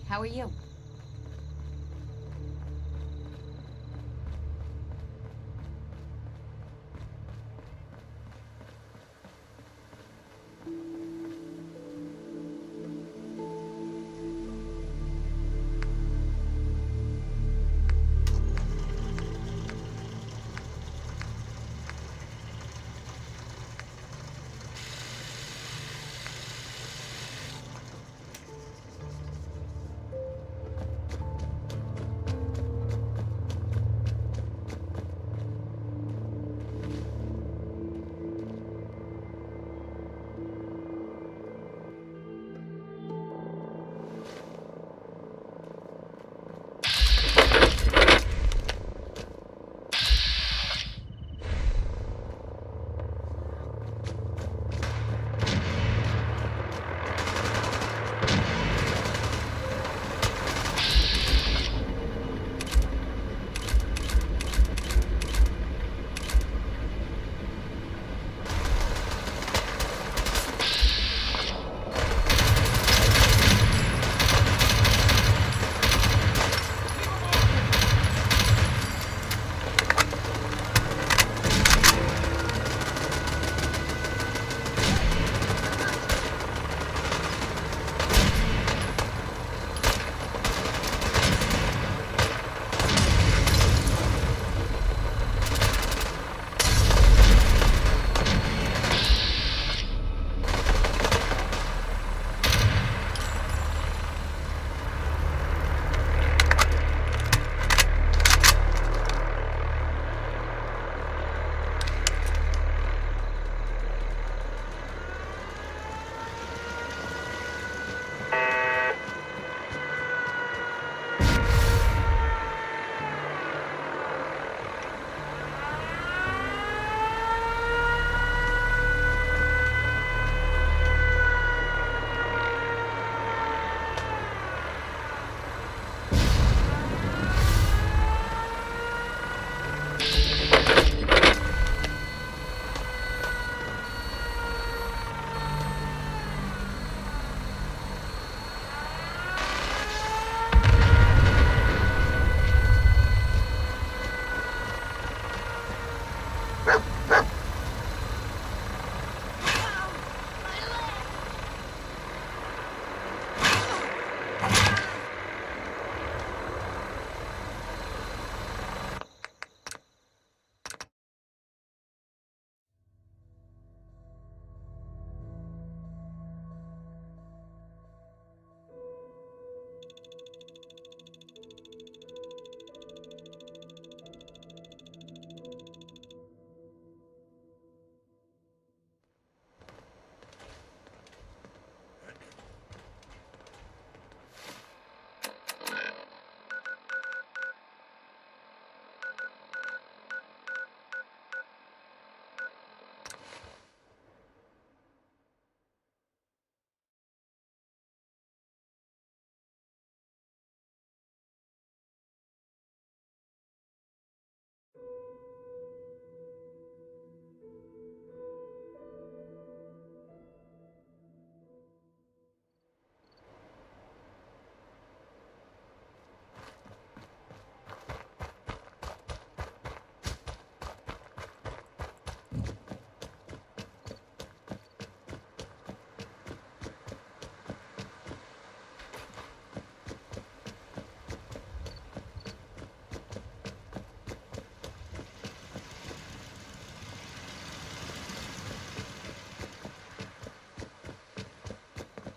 How are you?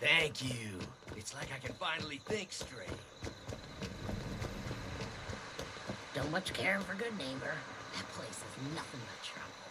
Thank you. It's like I can finally think straight. Don't much care for good neighbor. That place is nothing but trouble.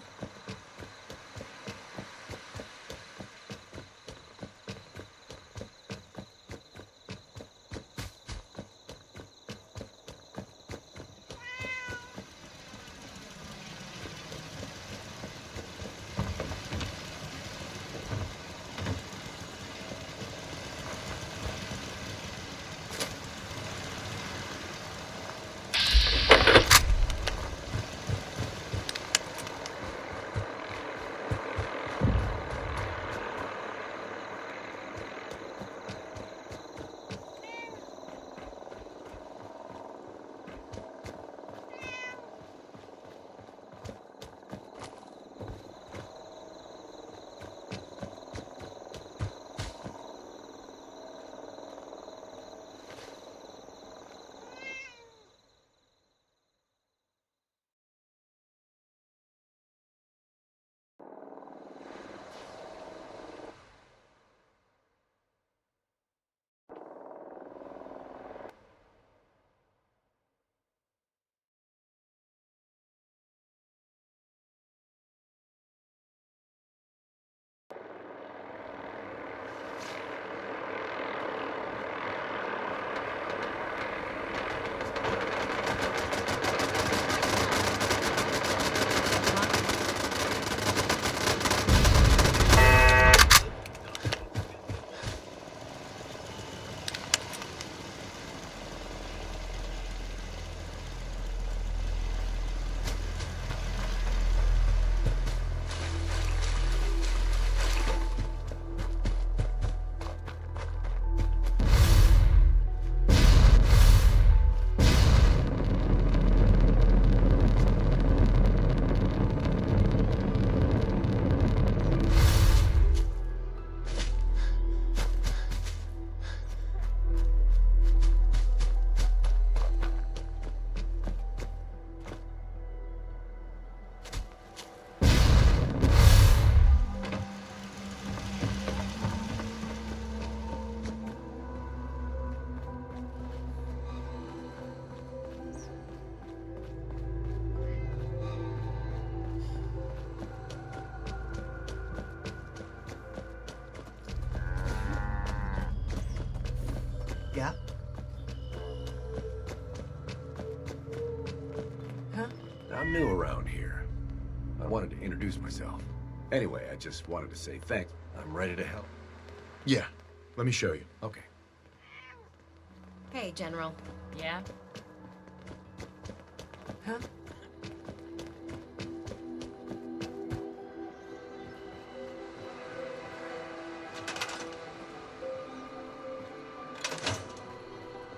I'm new around here. I wanted to introduce myself. Anyway, I just wanted to say thanks. I'm ready to help. Yeah, let me show you. Okay. Hey, General. Yeah? Huh?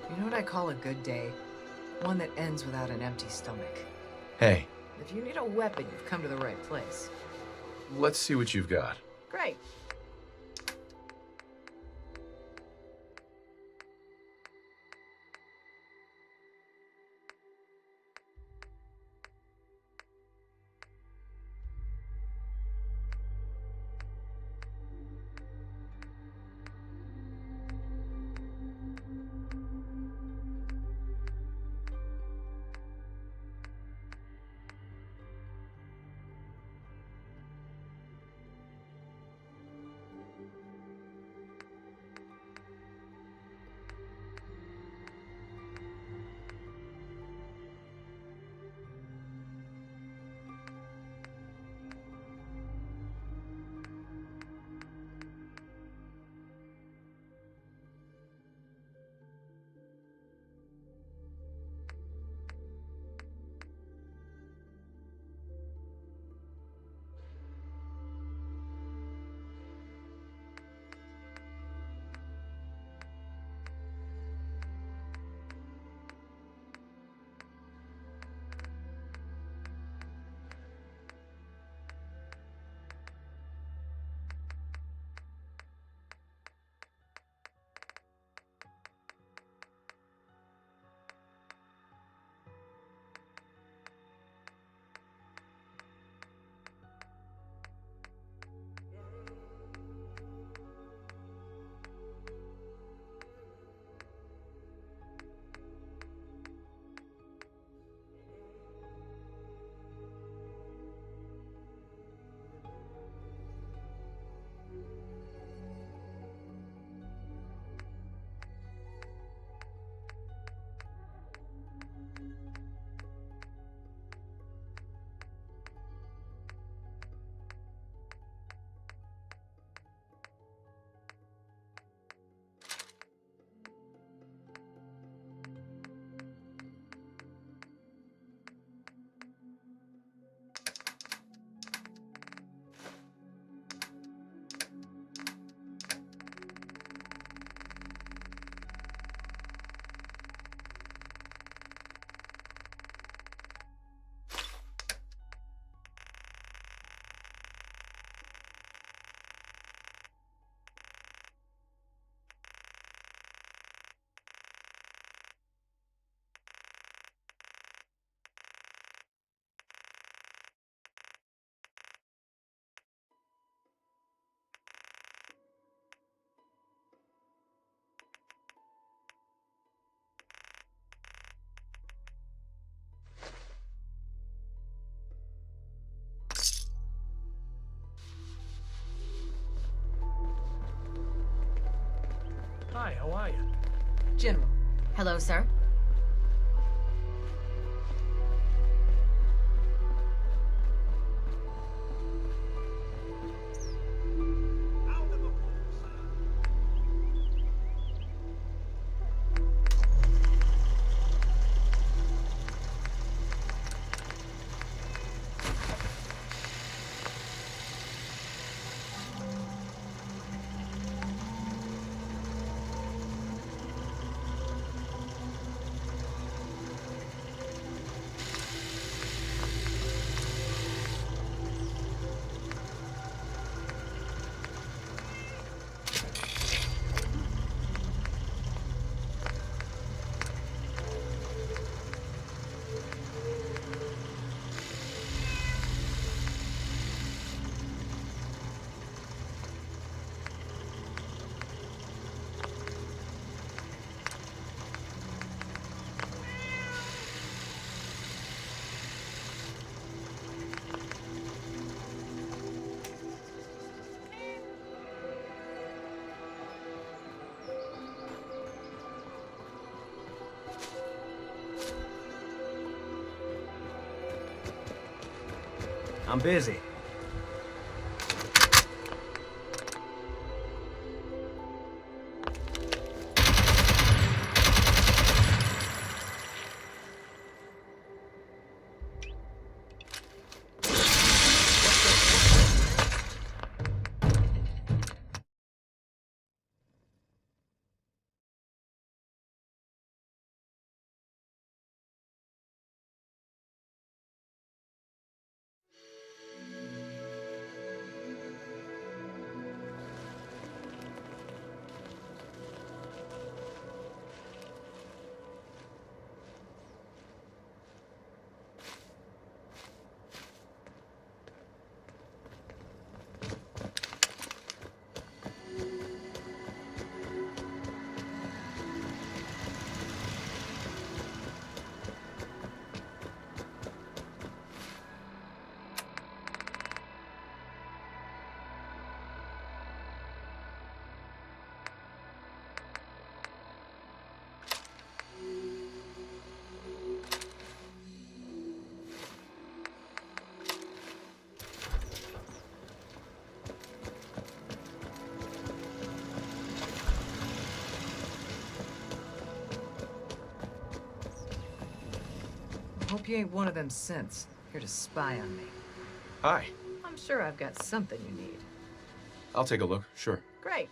You know what I call a good day? One that ends without an empty stomach. Hey, If you need a weapon, you've come to the right place. let's see what you've got. Great. Hi, how are you? General. Hello, sir. I'm busy. Hope you ain't one of them synths, here to spy on me. Hi. I'm sure I've got something you need. I'll take a look, sure. Great.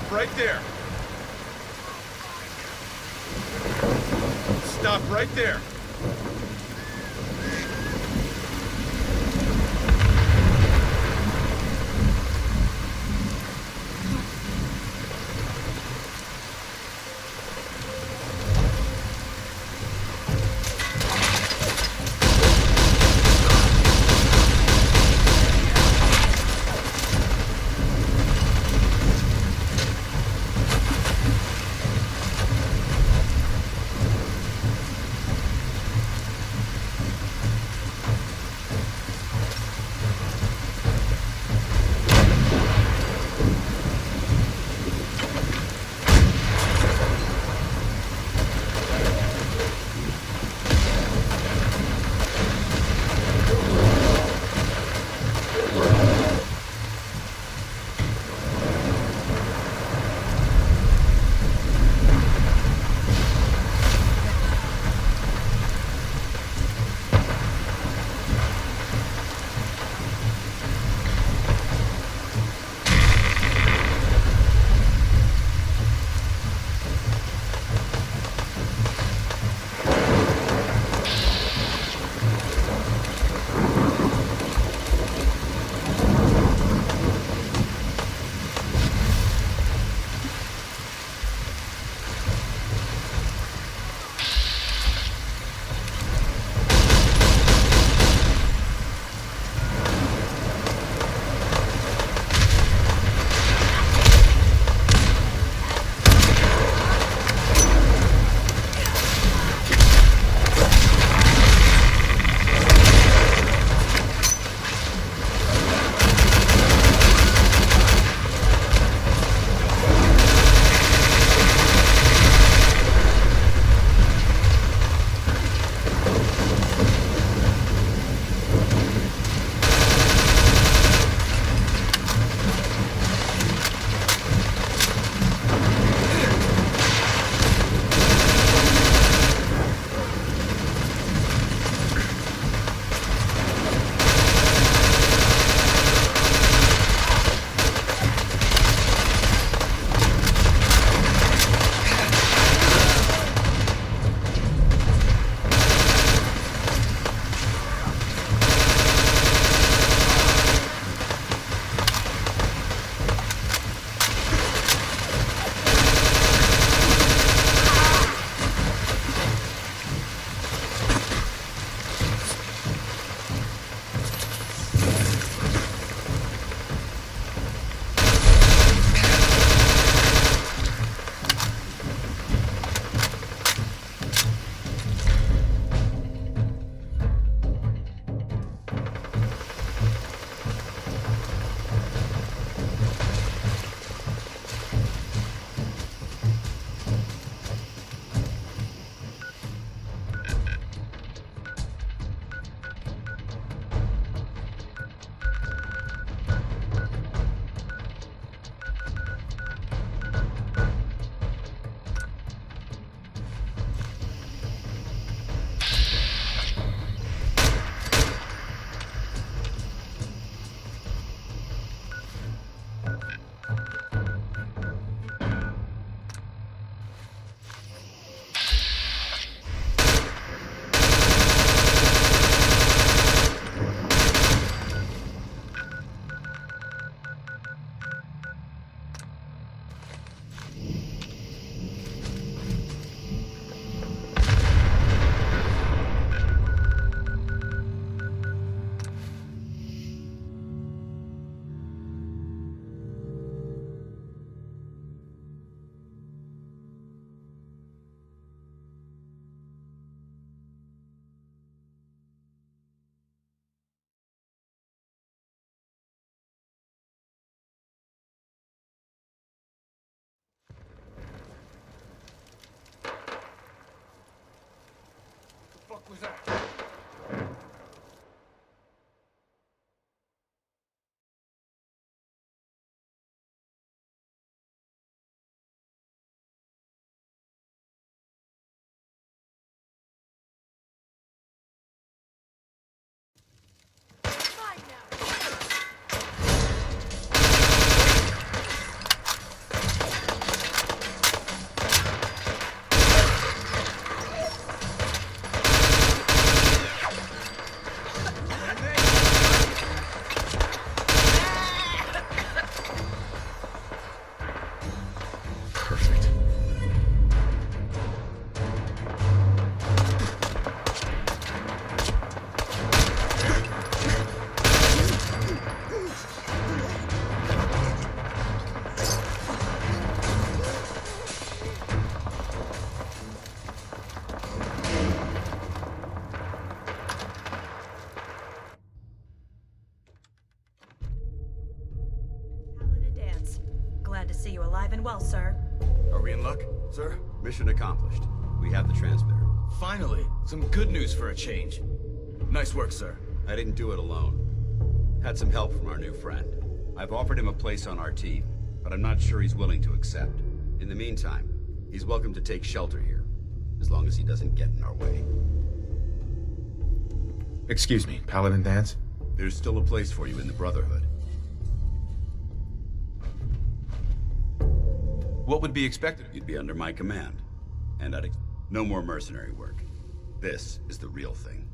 Stop right there. Stop right there. fuck was that? Perfect. Paladin Dance. Glad to see you alive and well, sir. Are we in luck, sir? Mission accomplished. We have the transmitter. Finally, some good news for a change. Nice work, sir. I didn't do it alone. Had some help from our new friend. I've offered him a place on our team, but I'm not sure he's willing to accept. In the meantime, he's welcome to take shelter here, as long as he doesn't get in our way. Excuse me, Paladin Dance? There's still a place for you in the Brotherhood. What would be expected? You'd be under my command, and no more mercenary work. This is the real thing.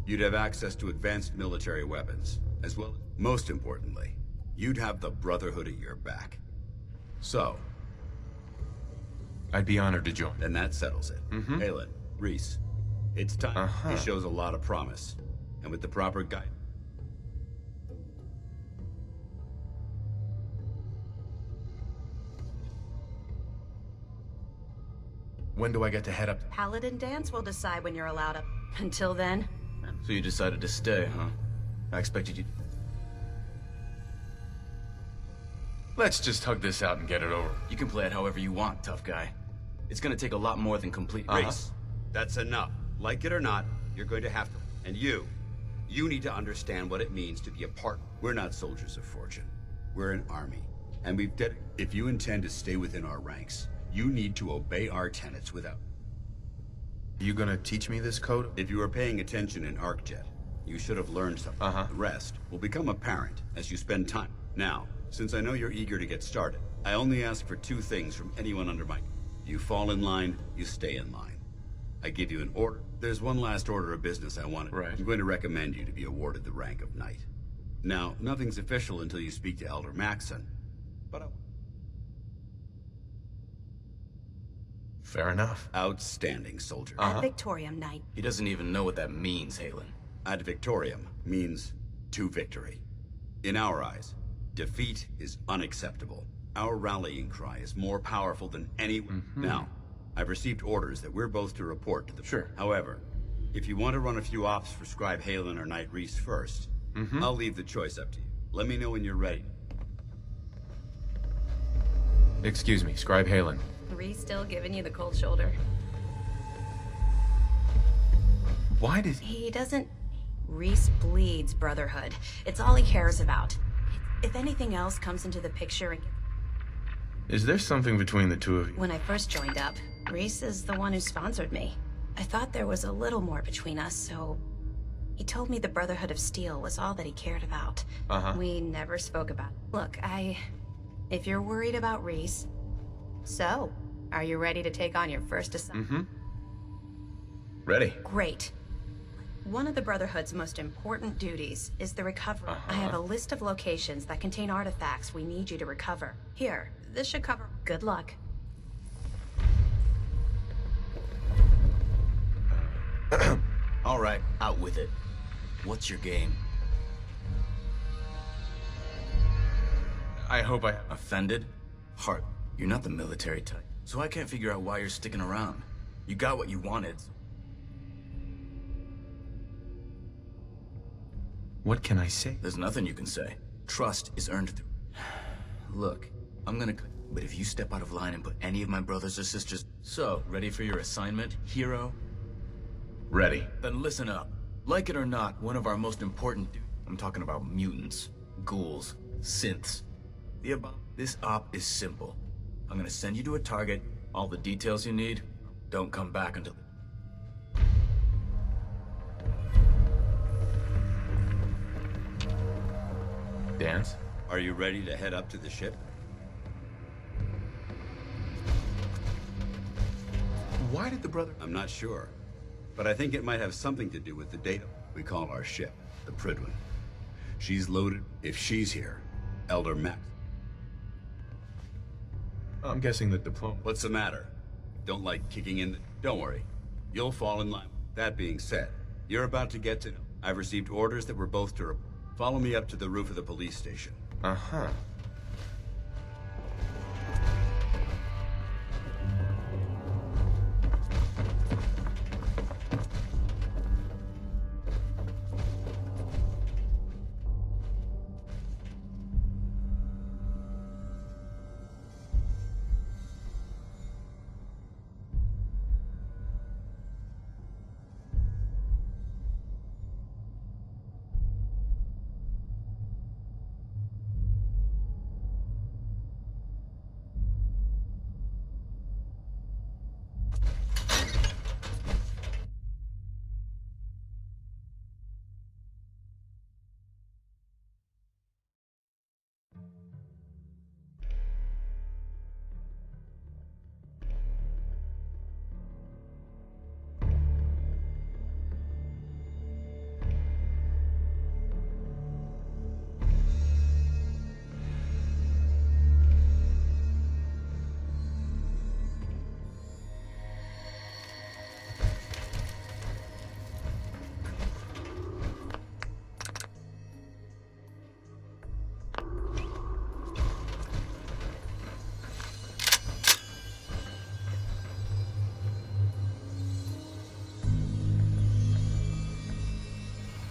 You'd have access to advanced military weapons, as well as, most importantly, you'd have the Brotherhood at your back. So, I'd be honored to join. then that settles it. Aelin, Reese, it's time. He shows a lot of promise, and with the proper guidance. When do I get to head up? Paladin Dance will decide when you're allowed up. Until then, So you decided to stay, huh? I expected you... Let's just hug this out and get it over. You can play it however you want, tough guy. It's gonna take a lot more than complete... Reese, that's enough. Like it or not, you're going to have to. And you need to understand what it means to be a part. We're not soldiers of fortune. We're an army. And we've if you intend to stay within our ranks, you need to obey our tenets without... You gonna teach me this code? If you were paying attention in ArcJet, you should have learned something. The rest will become apparent as you spend time. Now, since I know you're eager to get started, I only ask for two things from anyone under my... You fall in line, you stay in line. I give you an order. There's one last order of business I wanted. Right. I'm going to recommend you to be awarded the rank of Knight. Now, nothing's official until you speak to Elder Maxson, but Fair enough. outstanding soldier. ad Victoriam, Knight. He doesn't even know what that means, Halen. Ad Victoriam means to victory. In our eyes, defeat is unacceptable. Our rallying cry is more powerful than any... Now, I've received orders that we're both to report to the... Sure. However, if you want to run a few ops for Scribe Halen or Knight Reese first, I'll leave the choice up to you. Let me know when you're ready. Excuse me, Scribe Halen. Reese still giving you the cold shoulder. Why did... He doesn't... Reese bleeds Brotherhood. It's all he cares about. If anything else comes into the picture and... Is there something between the two of you? When I first joined up, Reese is the one who sponsored me. I thought there was a little more between us, so... He told me the Brotherhood of Steel was all that he cared about. We never spoke about it. Look, if you're worried about Reese... So, are you ready to take on your first assignment? Ready. Great. One of the Brotherhood's most important duties is the recovery. I have a list of locations that contain artifacts we need you to recover. Here, this should cover... Good luck. All right, out with it. What's your game? I hope I... Offended? Hart, you're not the military type, so I can't figure out why you're sticking around. You got what you wanted. What can I say? There's nothing you can say. Trust is earned through... Look, I'm gonna... But if you step out of line and put any of my brothers or sisters... So, ready for your assignment, hero? Ready. Then listen up. Like it or not, one of our most important... I'm talking about mutants, ghouls, synths. This op is simple. I'm gonna send you to a target, all the details you need. Don't come back until... Dance? Are you ready to head up to the ship? Why did the brother... I'm not sure, but I think it might have something to do with the data we call our ship, the Pridwin. She's loaded. If she's here, Elder Max. I'm guessing the diploma. What's the matter? Don't like kicking in? Don't worry. You'll fall in line. That being said, you're about to get to know. I've received orders that we're both to report. Follow me up to the roof of the police station. Uh-huh.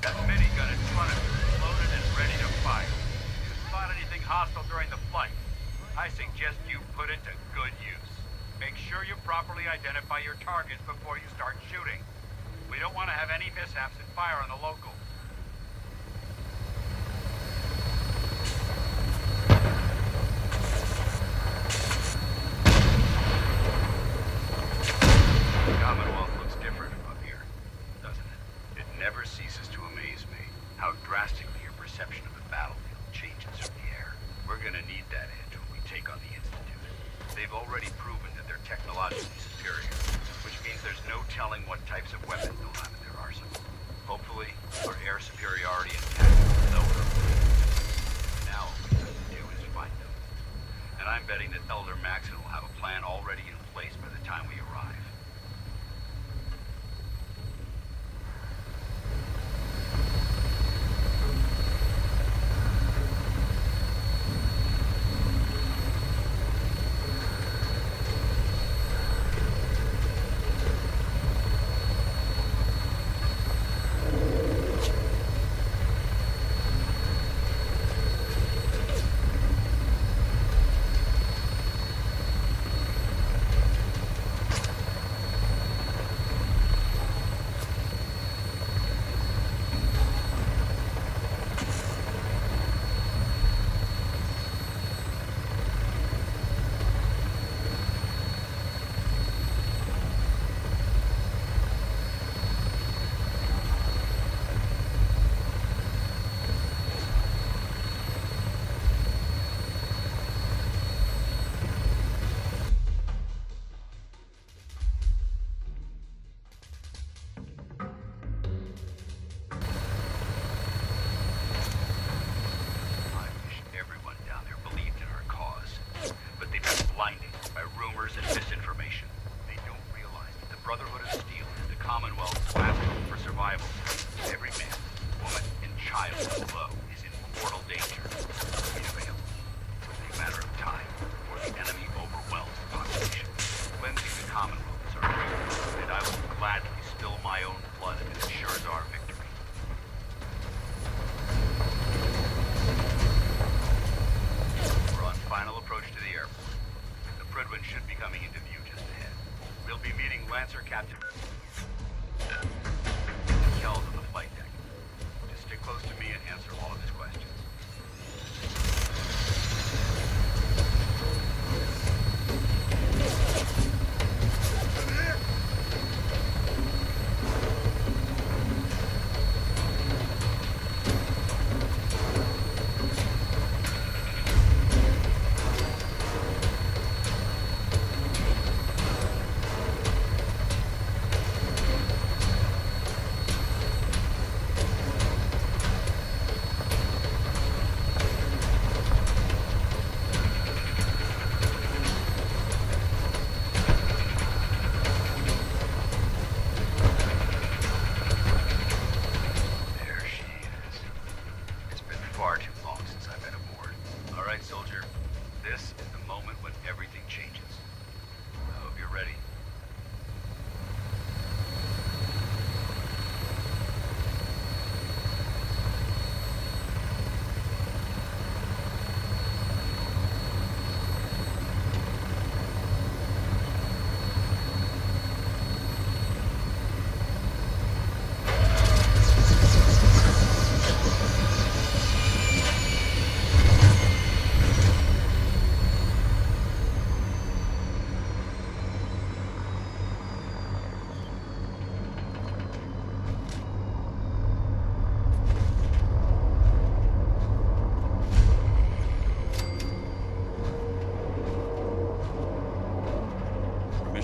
That minigun in front of you is loaded and ready to fire. If you spot anything hostile during the flight, I suggest you put it to good use. Make sure you properly identify your targets before you start shooting. We don't want to have any mishaps and fire on the locals. The Commonwealth looks different from up here, doesn't it? It never ceases to amaze me how drastically your perception of the battlefield changes from the air. We're gonna need that edge when we take on the Institute. They've already proven that they're technologically superior, which means there's no telling what types of weapons they'll have in their arsenal. Hopefully, our air superiority and tactics will know them. Now, all we have to do is find them. And I'm betting that Elder Maxon will have a plan already in place by the time we arrive. Lancer Captain Kells on the flight deck. Just stick close to me and answer all of his questions.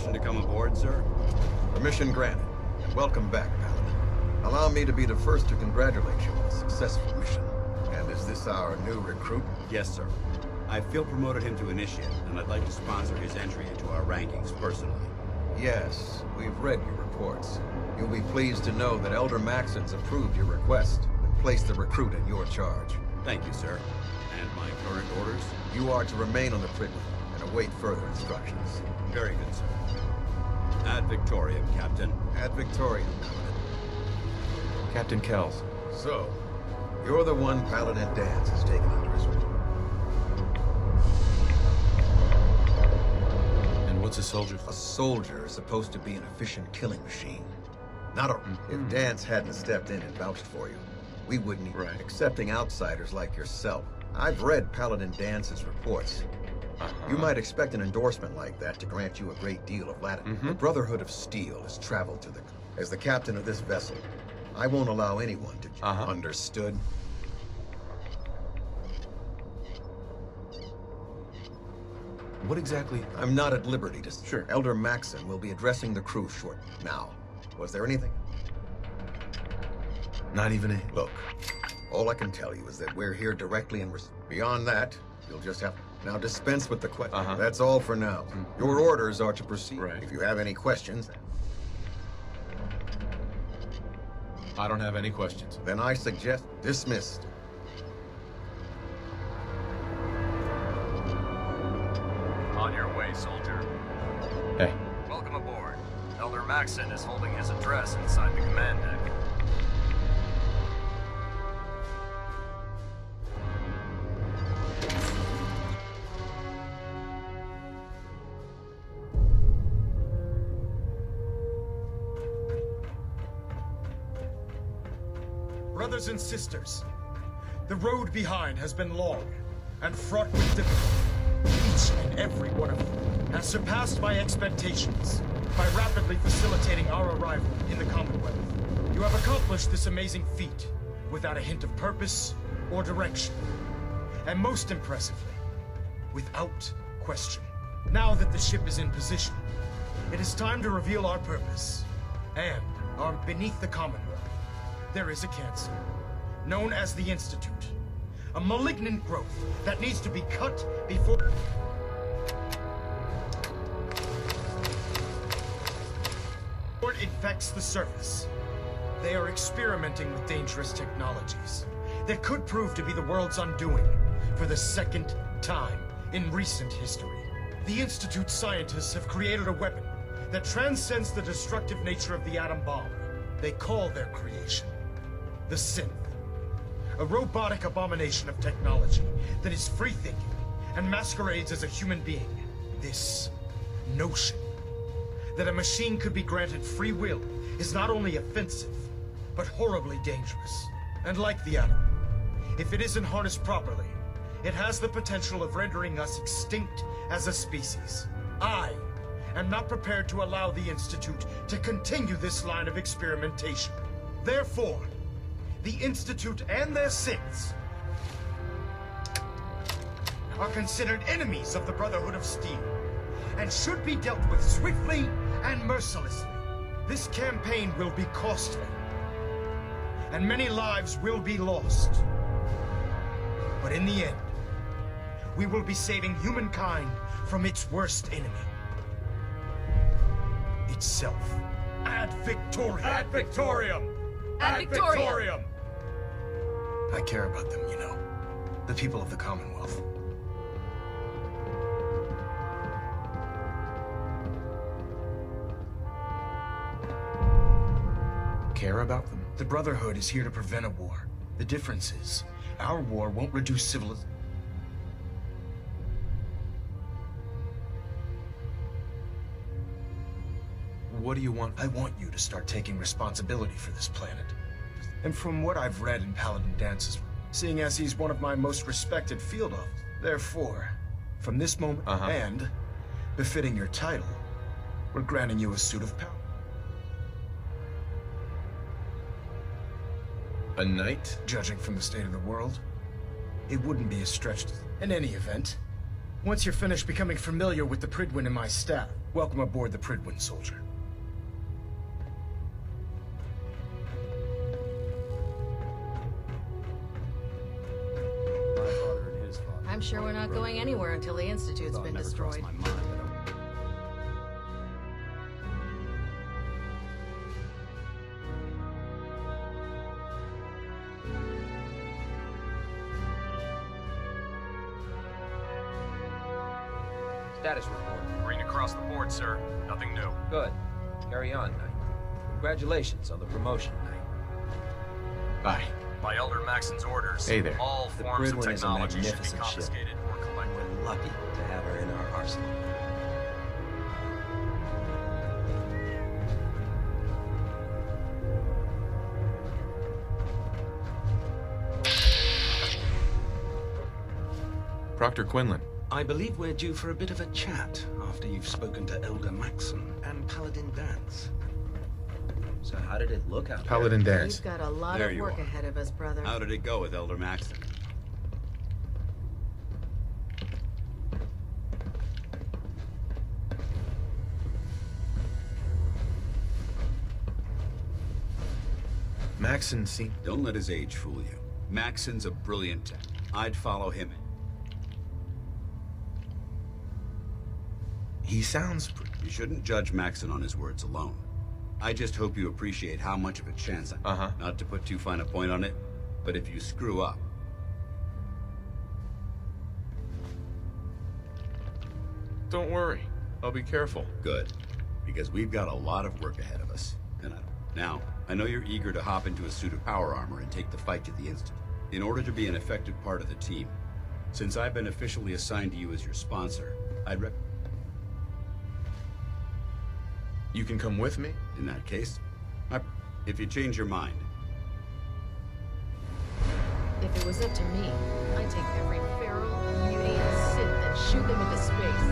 permission to come aboard, sir? Permission granted. And welcome back, Paladin. Allow me to be the first to congratulate you on a successful mission. And is this our new recruit? Yes, sir. I feel promoted him to initiate, and I'd like to sponsor his entry into our rankings personally. Yes, we've read your reports. You'll be pleased to know that Elder Maxon's approved your request and placed the recruit in your charge. Thank you, sir. And my current orders? You are to remain on the Prigly and await further instructions. Very good, sir. Ad Victoriam, Captain. Ad Victoriam, Paladin. Captain Kells. So, you're the one Paladin Danse has taken under his wing. And what's a soldier? A soldier is supposed to be an efficient killing machine. Not a... If Danse hadn't stepped in and vouched for you, we wouldn't be accepting outsiders like yourself. I've read Paladin Dance's reports. You might expect an endorsement like that to grant you a great deal of latitude. The Brotherhood of Steel has traveled to the... As the captain of this vessel, I won't allow anyone to... Understood? What exactly? I'm not at liberty to... Sure. Elder Maxon will be addressing the crew short now. Was there anything? Not even a... Look, all I can tell you is that we're here directly in... Beyond that, you'll just have... Now dispense with the question. That's all for now. Your orders are to proceed. Right. If you have any questions... I don't have any questions. Then I suggest dismissed. On your way, soldier. Hey. Welcome aboard. Elder Maxon is holding his address inside the command deck. Brothers and sisters, the road behind has been long and fraught with difficulty. Each and every one of you has surpassed my expectations by rapidly facilitating our arrival in the Commonwealth. You have accomplished this amazing feat without a hint of purpose or direction. And most impressively, without question. Now that the ship is in position, it is time to reveal our purpose. And beneath the Commonwealth, there is a cancer, known as the Institute. A malignant growth that needs to be cut before it infects the surface. They are experimenting with dangerous technologies that could prove to be the world's undoing for the second time in recent history. The Institute scientists have created a weapon that transcends the destructive nature of the atom bomb. They call their creation the synth. A robotic abomination of technology that is free-thinking and masquerades as a human being. This notion that a machine could be granted free will is not only offensive, but horribly dangerous. And like the atom, if it isn't harnessed properly, it has the potential of rendering us extinct as a species. I am not prepared to allow the Institute to continue this line of experimentation. Therefore, the Institute and their synths are considered enemies of the Brotherhood of Steel and should be dealt with swiftly and mercilessly. This campaign will be costly, and many lives will be lost. But in the end, we will be saving humankind from its worst enemy. Itself. Ad Victoriam! Ad Victoriam! Ad Victoriam! I care about them, you know. The people of the Commonwealth. Care about them? The Brotherhood is here to prevent a war. The difference is, our war won't reduce civilization. What do you want? I want you to start taking responsibility for this planet. And from what I've read in Paladin Dance's, seeing as he's one of my most respected field officers, therefore, from this moment and befitting your title, we're granting you a suit of power. A knight? Judging from the state of the world, it wouldn't be a stretch. In any event, once you're finished becoming familiar with the Pridwin and my staff, Welcome aboard the Prydwen, soldier. I'm sure we're not going anywhere until the Institute's been destroyed. Status report. Green across the board, sir. Nothing new. Good. Carry on, Knight. Congratulations on the promotion, Knight. Bye. By Elder Maxon's orders, Hey there. all The forms of Prydwen is a technology should be magnificent ship. confiscated or collected. We're lucky to have her in our arsenal. Proctor Quinlan. I believe we're due for a bit of a chat after you've spoken to Elder Maxon and Paladin Dance. So how did it look out Paladin Dance. We've got a lot There of you work are. ahead of us, brother. How did it go with Elder Maxon? Maxon seemed... Don't let his age fool you. Maxon's a brilliant tech. I'd follow him in. He sounds... You shouldn't judge Maxon on his words alone. I just hope you appreciate how much of a chance I... Not to put too fine a point on it, but if you screw up... Don't worry. I'll be careful. Good. Because we've got a lot of work ahead of us. Now, I know you're eager to hop into a suit of power armor and take the fight to the Institute. In order to be an effective part of the team, since I've been officially assigned to you as your sponsor, I'd You can come with me? In that case, if you change your mind. If it was up to me, I'd take every feral, beauty, and synth and shoot them into space.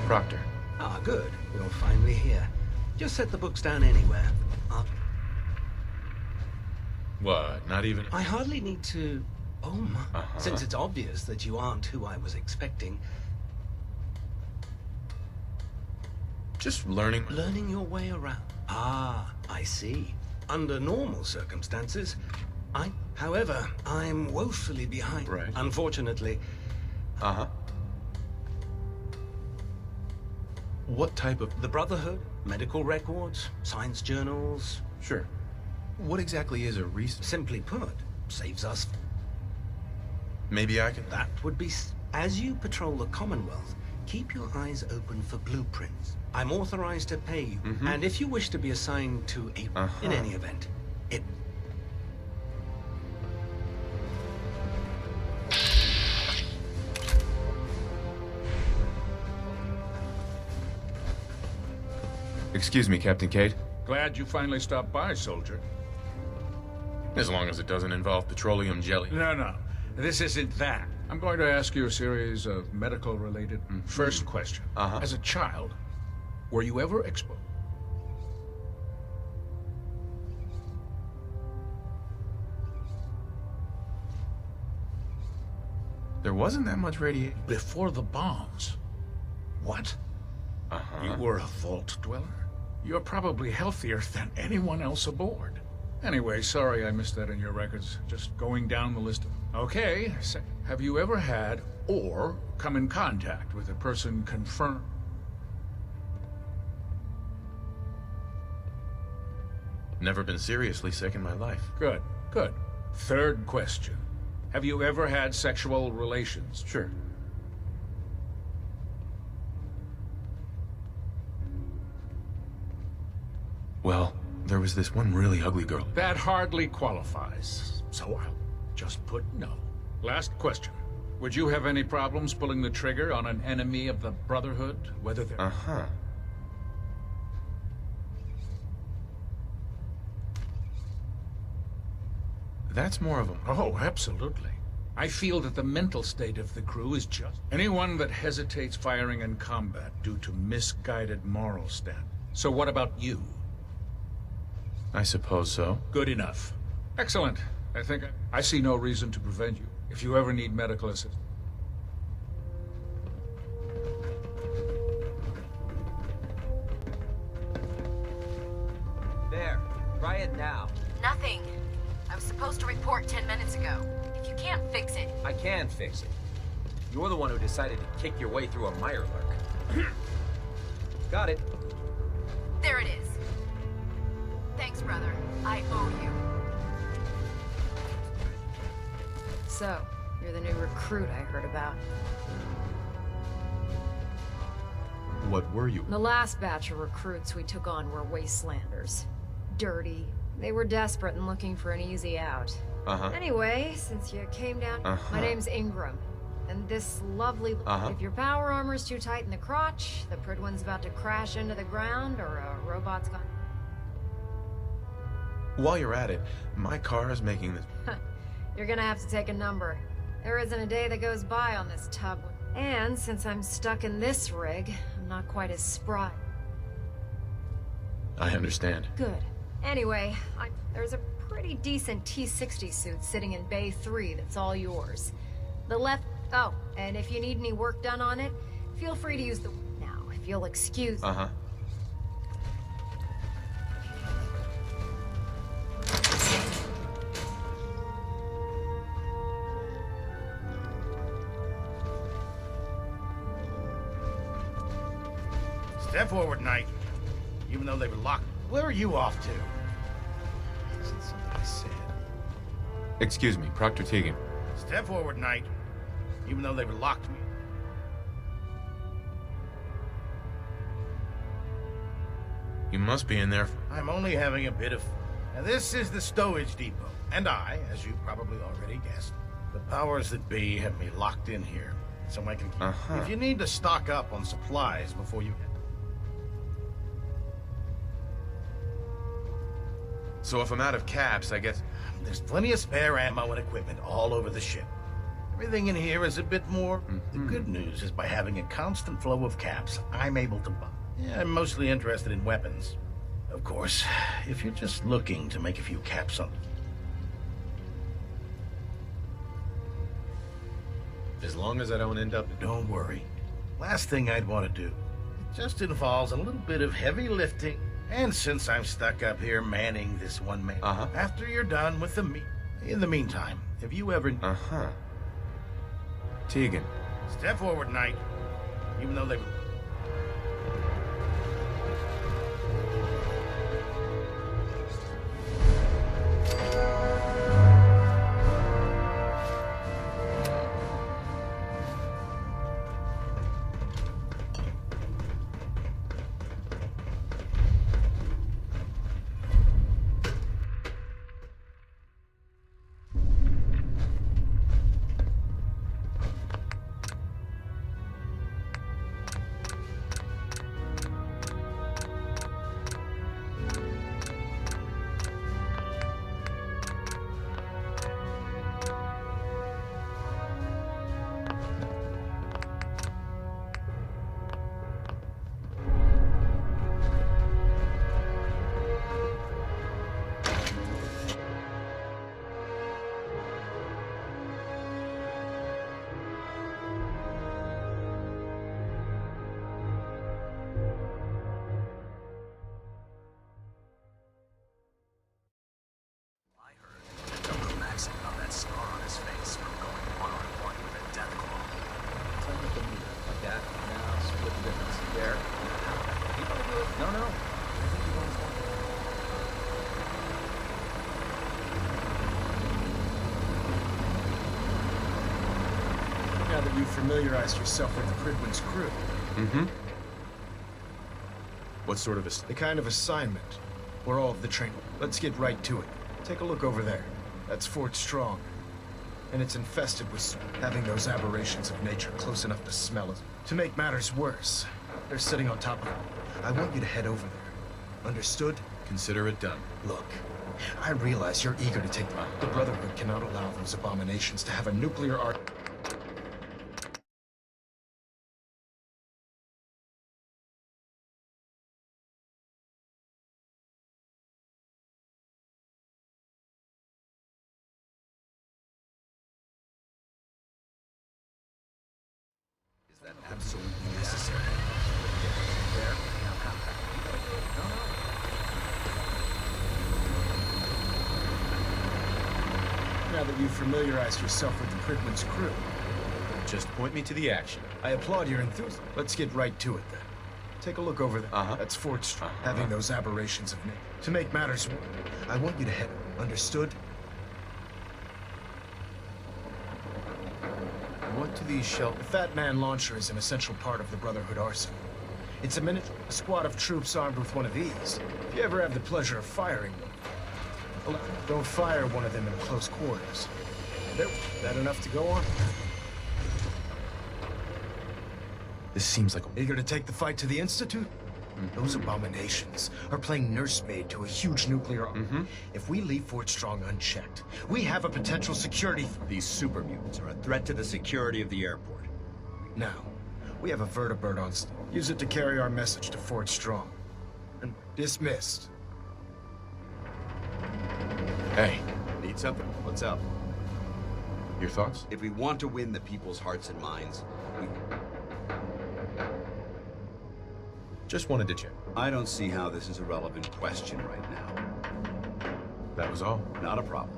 Proctor. Ah, good. You're finally here. Just set the books down anywhere. What? Not even... I hardly need to... Oh my. Since it's obvious that you aren't who I was expecting. Just learning... Learning your way around. Ah, I see. Under normal circumstances, However, I'm woefully behind. Right. Unfortunately. What type of... The Brotherhood, medical records, science journals. Sure. What exactly is a research? Simply put, saves us. Maybe I can... That would be... As you patrol the Commonwealth, keep your eyes open for blueprints. I'm authorized to pay you. And if you wish to be assigned to a... In any event, it... Excuse me, Captain Cade. Glad you finally stopped by, soldier. As long as it doesn't involve petroleum jelly. No. This isn't that. I'm going to ask you a series of medical-related... First question. As a child, were you ever exposed? There wasn't that much radiation. Before the bombs. What? You were a vault dweller? You're probably healthier than anyone else aboard. Anyway, sorry I missed that in your records. Just going down the list of... Okay, have you ever had or come in contact with a person confirmed? Never been seriously sick in my life. Good. Third question. Have you ever had sexual relations? Sure. Well, there was this one really ugly girl. That hardly qualifies, so I'll just put no. Last question. Would you have any problems pulling the trigger on an enemy of the Brotherhood, whether they're... That's more of a... Oh, absolutely. I feel that the mental state of the crew is just... Anyone that hesitates firing in combat due to misguided moral standards. So what about you? I suppose so. Good enough. Excellent. I think I see no reason to prevent you if you ever need medical assistance. now? Nothing. I was supposed to report 10 minutes ago. If you can't fix it... I can fix it. You're the one who decided to kick your way through a mire lurk. Got it. There it is. Thanks, brother. I owe you. So, you're the new recruit I heard about. What were you? The last batch of recruits we took on were wastelanders. Dirty. They were desperate and looking for an easy out. Anyway, since you came down, my name's Ingram. And this lovely... If your power armor's too tight in the crotch, the Pridwin's about to crash into the ground, or a robot's gone... While you're at it, my car is making this... You're gonna have to take a number. There isn't a day that goes by on this tub. And since I'm stuck in this rig, I'm not quite as spry. I understand. Good. Anyway, there's a pretty decent T-60 suit sitting in Bay 3 that's all yours. The left... Oh, and if you need any work done on it, feel free to use the... Now, if you'll excuse... Step forward, Knight. Even though they were locked. Where are you off to? Isn't something I said. Excuse me, Proctor Tegan. Step forward, Knight. Even though they were locked me. You must be in there. I'm only having a bit of... Now, this is the stowage depot. And I, as you probably already guessed, the powers that be have me locked in here. So I can keep... If you need to stock up on supplies before you... So if I'm out of caps, I guess... There's plenty of spare ammo and equipment all over the ship. Everything in here is a bit more... The good news is by having a constant flow of caps, I'm able to buy. Yeah, I'm mostly interested in weapons. Of course, if you're just looking to make a few caps on... As long as I don't end up... Don't worry. Last thing I'd want to do. It just involves a little bit of heavy lifting. And since I'm stuck up here manning this one man... After you're done with the meat... In the meantime, have you ever... Tegan. Step forward, Knight. Even though they... Now that you've familiarized yourself with the Pridwin's crew. What sort of The kind of assignment where all of the training. Let's get right to it. Take a look over there. That's Fort Strong. And it's infested with having those aberrations of nature close enough to smell it. To make matters worse, they're sitting on top of it. I want you to head over there. Understood? Consider it done. Look, I realize you're eager to take them out. The Brotherhood cannot allow those abominations to have a nuclear arc. That absolutely necessary. There. No, no. now that you've familiarized yourself with the Prigman's crew. Just point me to the action. I applaud your enthusiasm. Let's get right to it, then. Take a look over there. That's Fort Strong, having those aberrations of nature. To make matters worse, I want you to head. Understood? What do these shells... The Fat Man launcher is an essential part of the Brotherhood arsenal. It's a squad of troops armed with one of these. If you ever have the pleasure of firing one, well, don't fire one of them in close quarters. That enough to go on? This seems like... Eager to take the fight to the Institute? Those abominations are playing nursemaid to a huge nuclear arm. If we leave Fort Strong unchecked, we have a potential security... These super mutants are a threat to the security of the airport. Now, we have a vertibird on... Use it to carry our message to Fort Strong. And dismissed. Hey. Need something? What's up? Your thoughts? If we want to win the people's hearts and minds, we... Just wanted to check. I don't see how this is a relevant question right now. That was all. Not a problem.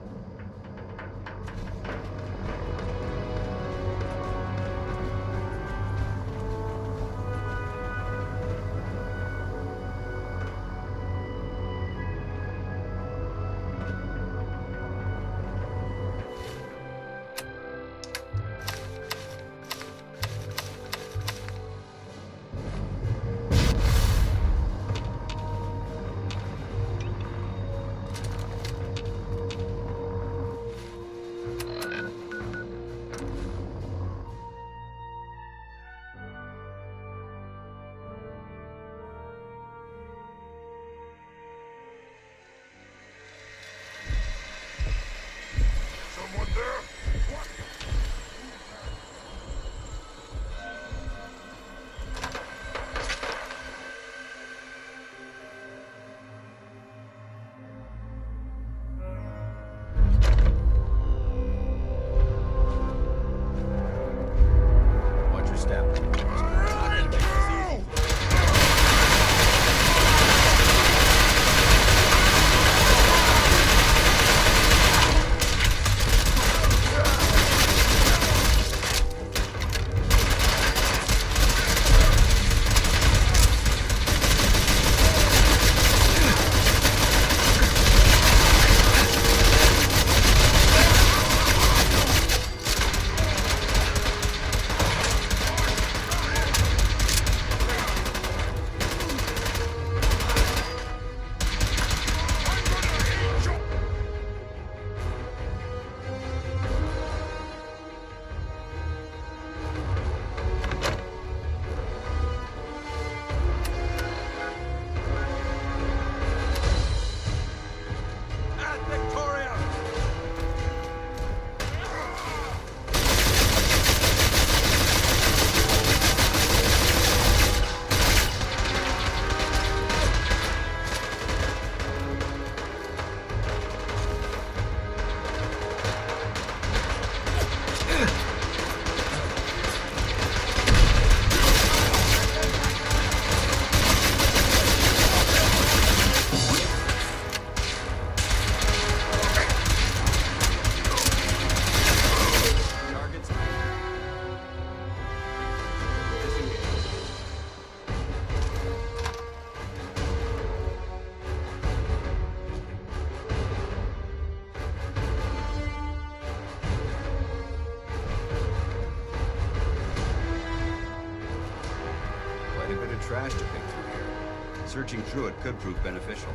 Trash to pick through here. Searching through it could prove beneficial.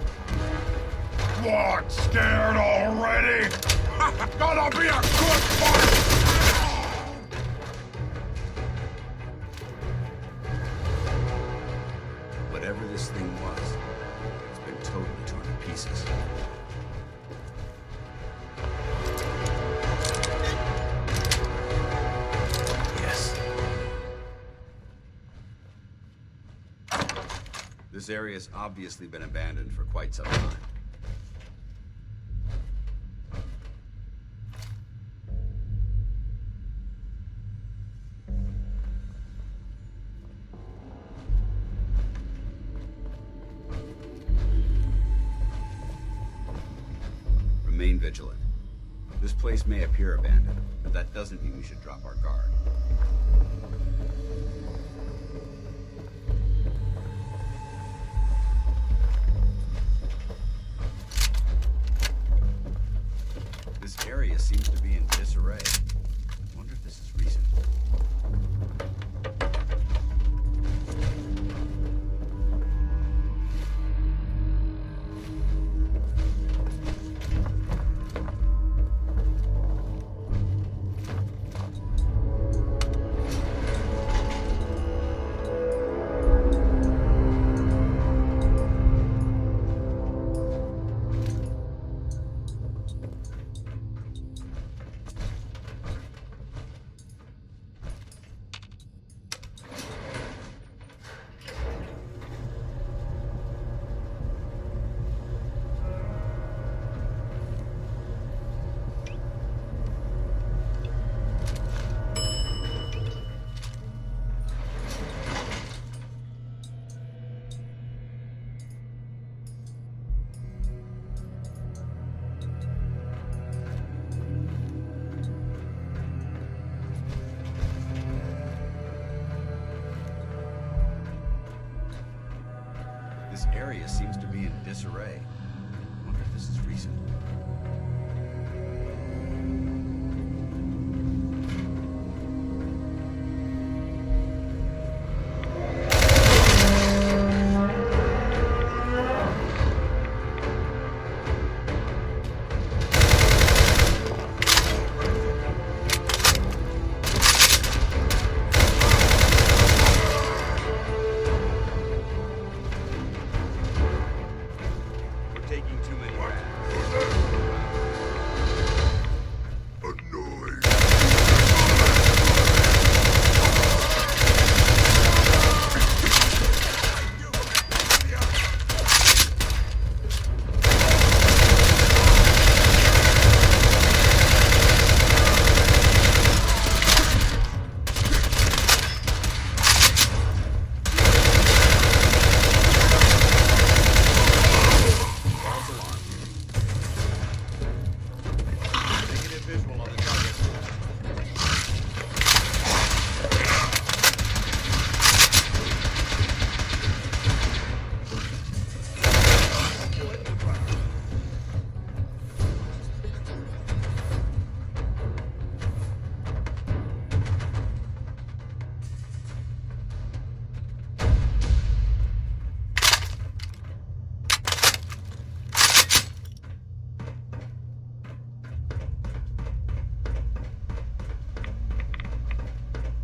What? Scared already? Gonna be a good fight! Whatever this thing was, it's been totally torn to pieces. This area's obviously been abandoned for quite some time. Remain vigilant. This place may appear abandoned, but that doesn't mean we should drop our guard. This area seems to be in disarray. I wonder if this is recent. This area seems to be in disarray. I wonder if this is recent. Taking too many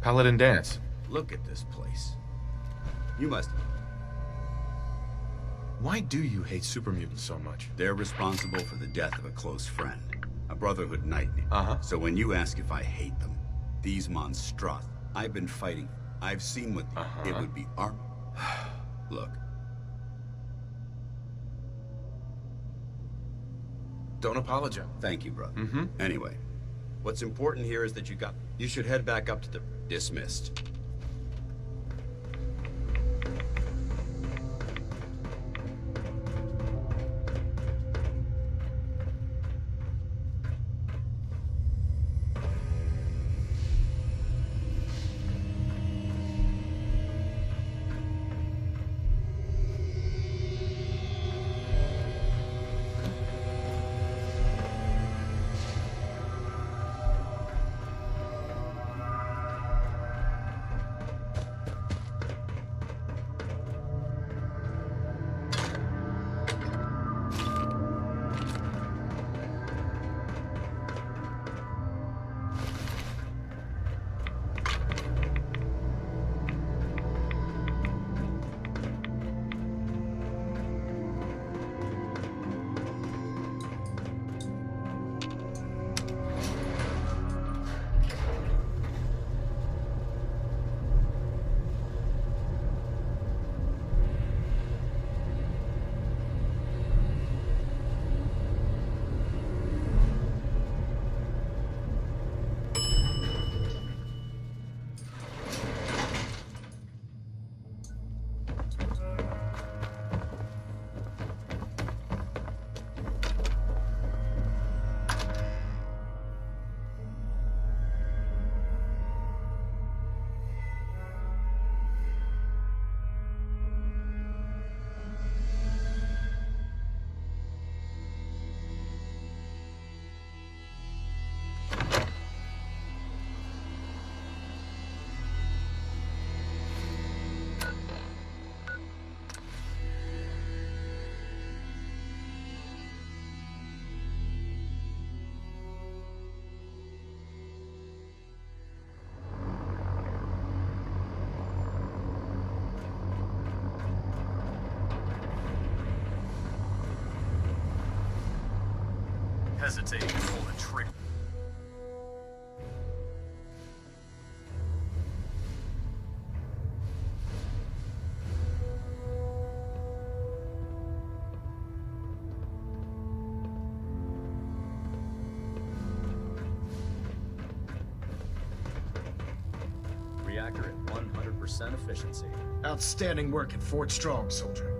Paladin Dance. Look at this place. You must... Why do you hate super mutants so much? They're responsible for the death of a close friend. A Brotherhood Nightmare. Uh-huh. So when you ask if I hate them, these monstrosities, I've been fighting. I've seen what it would be arm. Look. Don't apologize. Thank you, brother. Anyway, what's important here is that you should head back up to the... Dismissed. hesitating to pull the trigger. Reactor at 100% efficiency. Outstanding work at Fort Strong, soldier.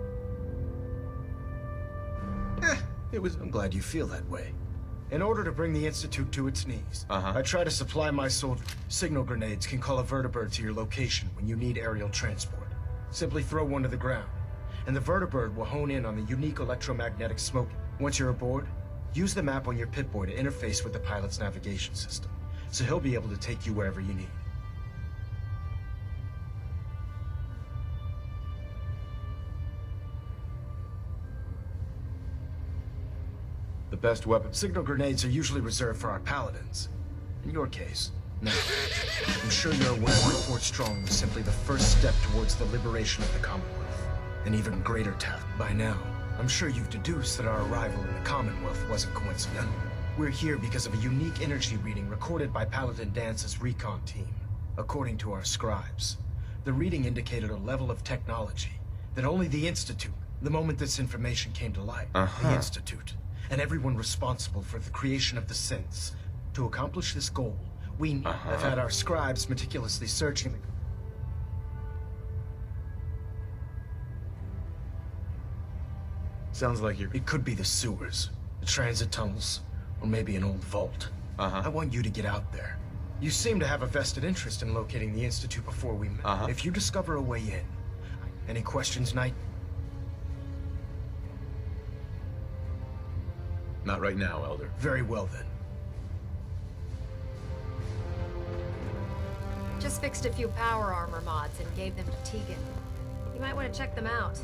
I'm glad you feel that way. In order to bring the Institute to its knees, I try to supply my soldiers. Signal grenades can call a vertibird to your location when you need aerial transport. Simply throw one to the ground, and the vertibird will hone in on the unique electromagnetic smoke. Once you're aboard, use the map on your Pip-Boy to interface with the pilot's navigation system, so he'll be able to take you wherever you need. The best weapon. Signal grenades are usually reserved for our paladins. In your case, no. I'm sure you're aware that Fort Strong was simply the first step towards the liberation of the Commonwealth. An even greater task. By now, I'm sure you've deduced that our arrival in the Commonwealth wasn't coincidental. We're here because of a unique energy reading recorded by Paladin Dance's recon team. According to our scribes, the reading indicated a level of technology that only the Institute, the moment this information came to light, the Institute, and everyone responsible for the creation of the synths. To accomplish this goal, we have had our scribes meticulously searching the... Sounds like you're... It could be the sewers, the transit tunnels, or maybe an old vault. I want you to get out there. You seem to have a vested interest in locating the Institute before we met. If you discover a way in... Any questions, Knight? Not right now, Elder. Very well, then. Just fixed a few power armor mods and gave them to Tegan. You might want to check them out.